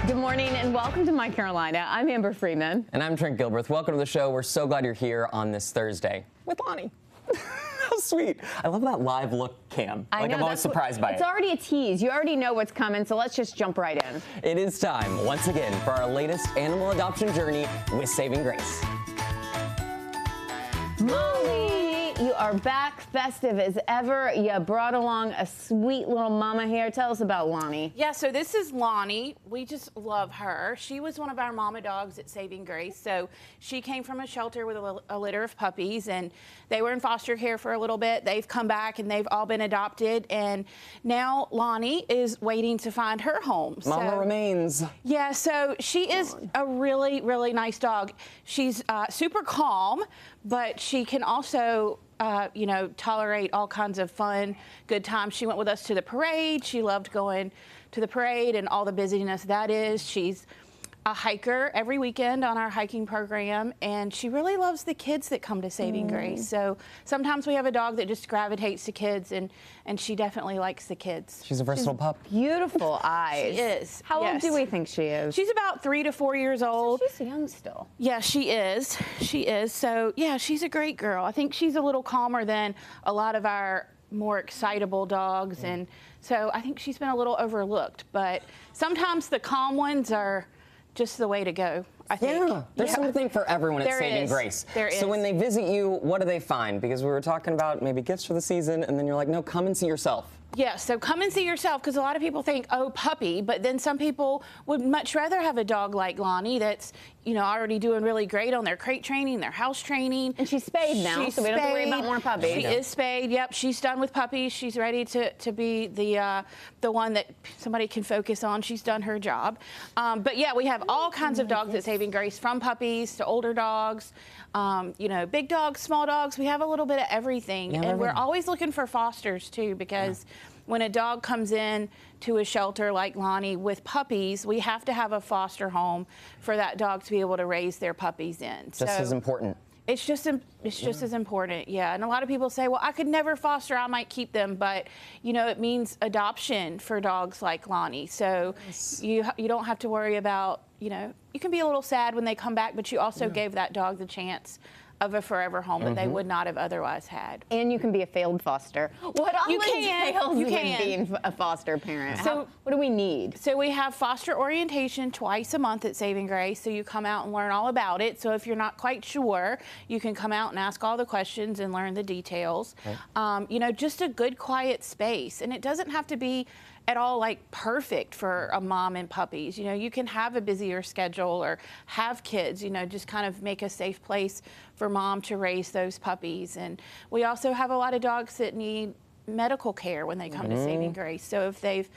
Good morning and welcome to My Carolina. I'm Amber Freeman. And I'm Trent Gilbreth. Welcome to the show. We're so glad you're here on this Thursday with Lonnie. How sweet. I love that live look cam. I'm always surprised by it. It's already a tease. You already know what's coming, so let's just jump right in. It is time, once again, for our latest animal adoption journey with Saving Grace. Molly, you are back festive as ever. You brought along a sweet little mama here. Tell us about Lonnie. Yeah, so this is Lonnie. We just love her. She was one of our mama dogs at Saving Grace. So she came from a shelter with a litter of puppies, and they were in foster care for a little bit. They've come back, and they've all been adopted. And now Lonnie is waiting to find her home. Mama remains. Yeah, so she is a really, really nice dog. She's super calm, but she can also tolerate all kinds of fun, good times. She went with us to the parade. She loved going to the parade and all the busyness that is. She's a hiker every weekend on our hiking program, and she really loves the kids that come to Saving Grace. So sometimes we have a dog that just gravitates to kids, and she definitely likes the kids. She's a versatile pup. Beautiful eyes. She is. How old do we think she is? She's about 3 to 4 years old. So she's young still. Yeah, she is. She is. So, yeah, she's a great girl. I think she's a little calmer than a lot of our more excitable dogs, and so I think she's been a little overlooked. But sometimes the calm ones are just the way to go, I think. Yeah, there's something for everyone at Saving Grace. There is. So when they visit you, what do they find? Because we were talking about maybe gifts for the season, and then you're like, no, come and see yourself. Yeah, so come and see yourself, because a lot of people think, oh, puppy, but then some people would much rather have a dog like Lonnie that's, already doing really great on their crate training, their house training. And she's spayed now, so we don't have to worry about more puppies. She is spayed, yep, she's done with puppies. She's ready to be the one that somebody can focus on. She's done her job. But yeah, we have all kinds of dogs at Saving Grace, from puppies to older dogs, big dogs, small dogs. We have a little bit of everything. Yeah, and we're always looking for fosters too, because when a dog comes in to a shelter like Lonnie with puppies, we have to have a foster home for that dog to be able to raise their puppies in. Just as important. It's just as important, yeah. And a lot of people say, well, I could never foster, I might keep them, but it means adoption for dogs like Lonnie. So you don't have to worry about, you can be a little sad when they come back, but you also gave that dog the chance of a forever home that they would not have otherwise had. And you can be a failed foster. What all entails in being a foster parent? So what do we need? So we have foster orientation twice a month at Saving Grace, so you come out and learn all about it. So if you're not quite sure, you can come out and ask all the questions and learn the details. Okay. Just a good, quiet space. And it doesn't have to be at all perfect for a mom and puppies. You can have a busier schedule or have kids, just kind of make a safe place for mom to raise those puppies. And we also have a lot of dogs that need medical care when they come to Saving Grace. So if they've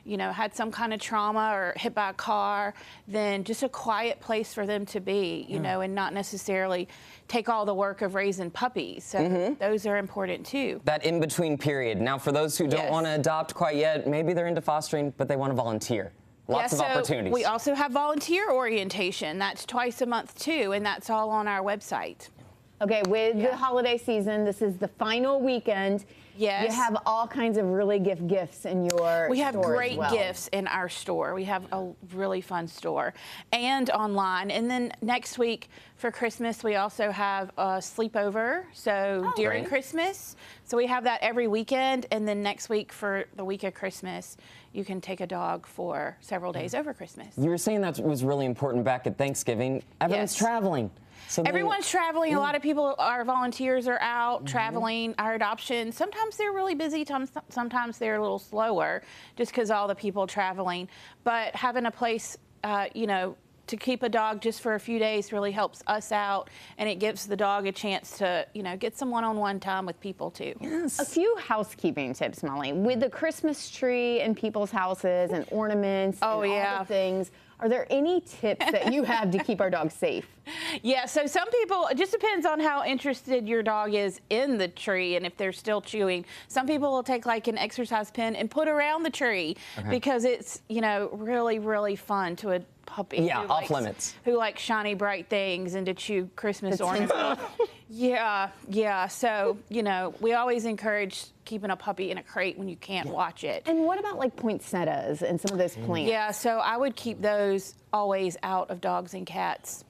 had some kind of trauma or hit by a car, then just a quiet place for them to be, and not necessarily take all the work of raising puppies. So those are important too. That in-between period. Now, for those who don't want to adopt quite yet, maybe they're into fostering, but they want to volunteer. Lots of opportunities. We also have volunteer orientation. That's twice a month too, and that's all on our website. Okay, with the holiday season, this is the final weekend. Yes. You have all kinds of really gifts in your store. We have great gifts in our store. We have a really fun store and online. And then next week for Christmas, we also have a sleepover. So during Christmas, so we have that every weekend. And then next week for the week of Christmas, you can take a dog for several days over Christmas. You were saying that was really important back at Thanksgiving. Everyone's traveling. So everyone's traveling. A lot of people, our volunteers are out traveling, our adoption. Sometimes they're really busy, sometimes they're a little slower just because all the people traveling. But having a place, to keep a dog just for a few days really helps us out, and it gives the dog a chance to, get some one-on-one time with people too. Yes. A few housekeeping tips, Molly. With the Christmas tree in people's houses and ornaments and all the things, are there any tips that you have to keep our dogs safe? Yeah, so some people, it just depends on how interested your dog is in the tree and if they're still chewing. Some people will take an exercise pen and put around the tree because it's, really, really fun to a puppy. Yeah, off limits. Who likes shiny, bright things and to chew Christmas ornaments. Yeah. So, we always encourage keeping a puppy in a crate when you can't watch it. And what about like poinsettias and some of those plants? Yeah, so I would keep those always out of dogs and cats.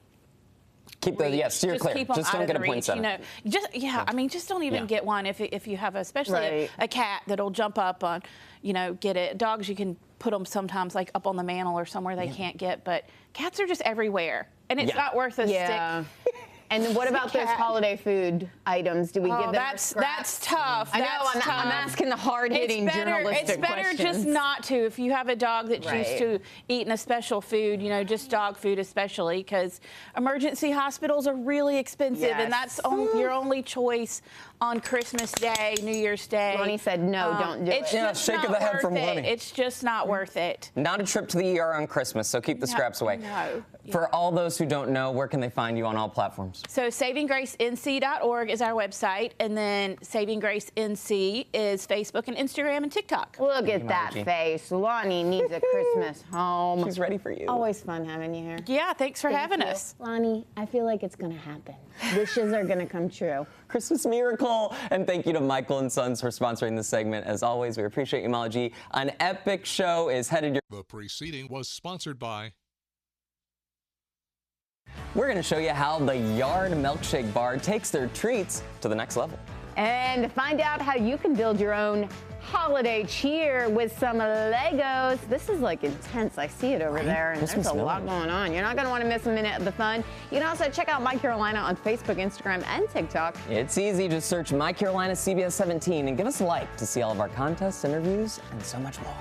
Keep those, steer clear. Just don't get a poinsettia. Just don't even get one if you have especially a cat that'll jump up on, get it. Dogs, you can put them sometimes like up on the mantle or somewhere they can't get, but cats are just everywhere, and it's not worth a stick. And what about those holiday food items? Do we give them that's tough. I know, I'm asking the hard-hitting journalistic questions. It's better just not to. If you have a dog that's used to eating a special food, just dog food especially, because emergency hospitals are really expensive, and that's your only choice on Christmas Day, New Year's Day. Lonnie said, no, don't do it. It's just shake of the head from Lonnie. It's just not worth it. Not a trip to the ER on Christmas, so keep the scraps away. No. For all those who don't know, where can they find you on all platforms? So savinggracenc.org is our website, and then Saving Grace NC is Facebook and Instagram and TikTok. Look at that face. Lonnie needs a Christmas home. She's ready for you. Always fun having you here. Yeah, thanks for having us. Lonnie, I feel like it's going to happen. Wishes are going to come true. Christmas miracle. And thank you to Michael & Sons for sponsoring this segment. As always, we appreciate you, Molly G. An epic show is headed your... The preceding was sponsored by... We're going to show you how the Yard Milkshake Bar takes their treats to the next level. And find out how you can build your own holiday cheer with some Legos. This is like intense. I see it over there, and there's a lot going on. You're not going to want to miss a minute of the fun. You can also check out My Carolina on Facebook, Instagram, and TikTok. It's easy. Just search My Carolina CBS 17 and give us a like to see all of our contests, interviews, and so much more.